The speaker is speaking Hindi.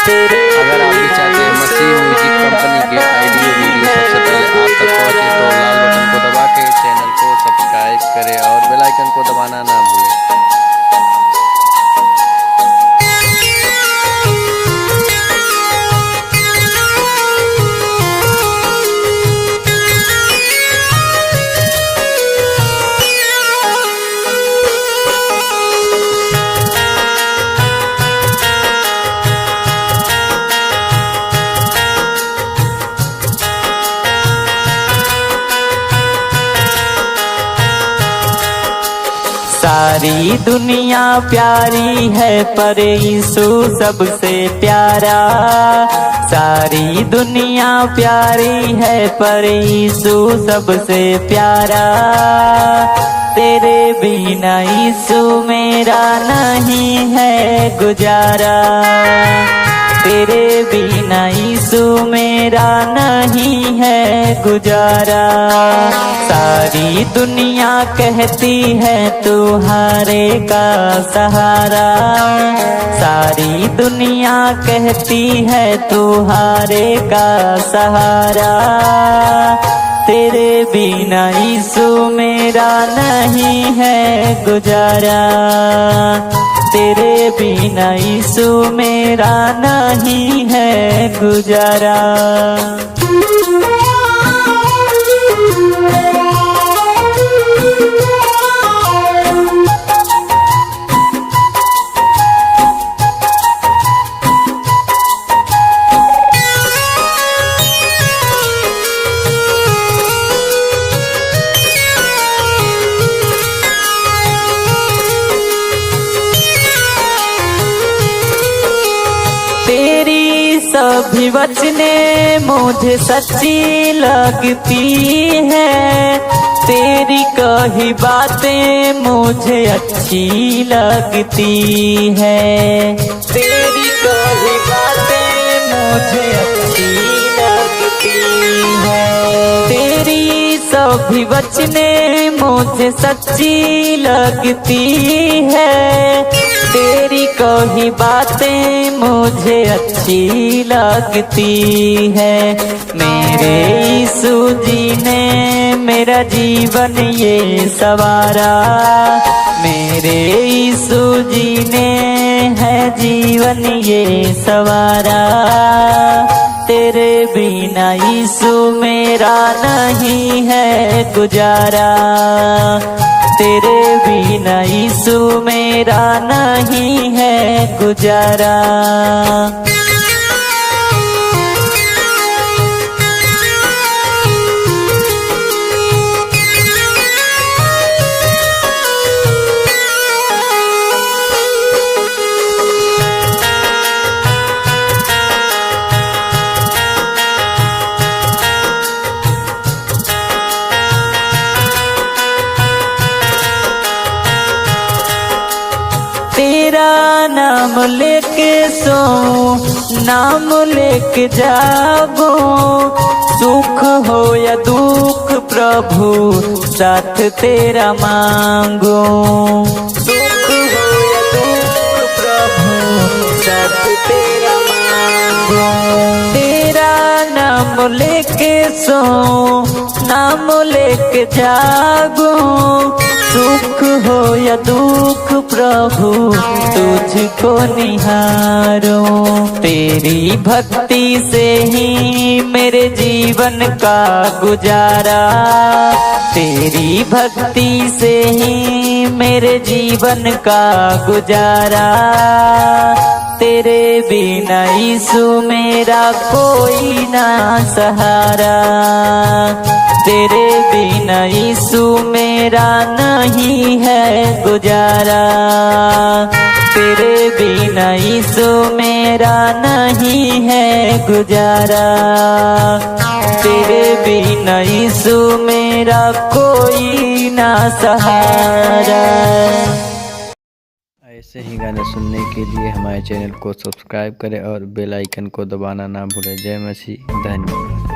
अगर आप भी चाहते हैं मसीह म्यूजिक कंपनी के ऑडियो वीडियो सबसे पहले आप तक पहुंचे तो लाल बटन को दबा के चैनल को सब्सक्राइब करें और बेल आइकन को दबाना ना भूलें। सारी दुनिया प्यारी है पर यीशु सबसे प्यारा। सारी दुनिया प्यारी है पर यीशु सबसे प्यारा। तेरे बिना यीशु मेरा नहीं है गुजारा। तेरे बिना यीशु मेरा नहीं है गुजारा। सारी दुनिया कहती है तुम्हारे का सहारा। सारी दुनिया कहती है तुम्हारे का सहारा। तेरे बिना यीशु मेरा नहीं है गुजारा। तेरे बिना यीशु मेरा नहीं है गुजारा। तेरी सभी वचने मुझे सच्ची लगती है। तेरी कही बातें मुझे अच्छी लगती है। तेरी कही बातें मुझे अच्छी लगती है। तेरी सभी वचने मुझे सच्ची लगती है। तेरी कही बातें मुझे अच्छी लगती है। मेरे यीशु जी ने मेरा जीवन ये सवारा। मेरे यीशु जी ने है जीवन ये सवारा। तेरे बिना यीशु मेरा नहीं है गुजारा। तेरे बिना यीशु मेरा नहीं है गुजारा। तेरा नाम लेके सोऊं, नाम लेके जागूं। सुख हो या दुख प्रभु साथ तेरा मांगूं। सुख हो या दुख प्रभु साथ तेरा मांगूं। तेरा नाम लेके सोऊं, नाम लेके जागूं। सुख हो या दुख प्रभु तुझको निहारूं। तेरी भक्ति से ही मेरे जीवन का गुजारा। तेरी भक्ति से ही मेरे जीवन का गुजारा। तेरे बिना यीशु मेरा कोई ना सहारा। तेरे बिना यीशु मेरा नहीं है गुजारा। तेरे बिना यीशु मेरा नहीं है गुजारा। तेरे बिना यीशु मेरा कोई ना सहारा। ऐसे ही गाने सुनने के लिए हमारे चैनल को सब्सक्राइब करें और बेल आइकन को दबाना ना भूलें। जय मसीह, धन्यवाद।